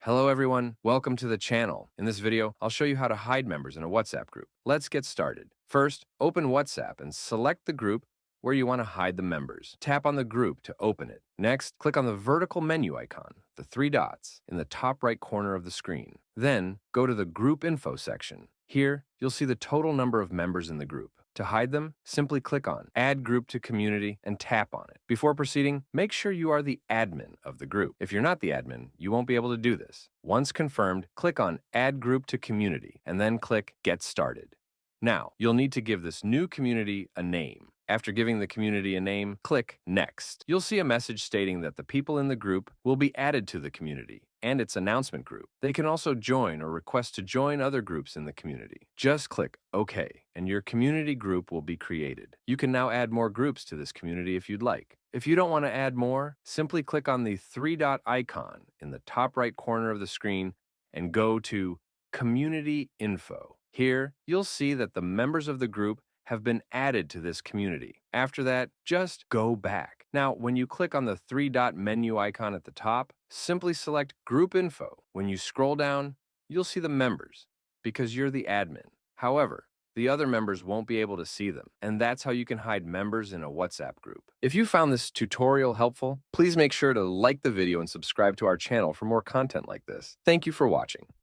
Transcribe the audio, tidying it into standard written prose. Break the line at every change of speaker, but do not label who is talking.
Hello everyone, welcome to the channel. In this video, I'll show you how to hide members in a WhatsApp group. Let's get started. First, open WhatsApp and select the group where you want to hide the members. Tap on the group to open it. Next, click on the vertical menu icon, the three dots, in the top right corner of the screen. Then, go to the Group Info section. Here, you'll see the total number of members in the group. To hide them, simply click on Add Group to Community and tap on it. Before proceeding, make sure you are the admin of the group. If you're not the admin, you won't be able to do this. Once confirmed, click on Add Group to Community and then click Get Started. Now, you'll need to give this new community a name. After giving the community a name, click Next. You'll see a message stating that the people in the group will be added to the community and its announcement group. They can also join or request to join other groups in the community. Just click OK, and your community group will be created. You can now add more groups to this community if you'd like. If you don't want to add more, simply click on the three-dot icon in the top right corner of the screen and go to Community Info. Here, you'll see that the members of the group have been added to this community. After that, just go back. Now, when you click on the three-dot menu icon at the top, simply select Group Info. When you scroll down, you'll see the members because you're the admin. However, the other members won't be able to see them, and that's how you can hide members in a WhatsApp group. If you found this tutorial helpful, please make sure to like the video and subscribe to our channel for more content like this. Thank you for watching.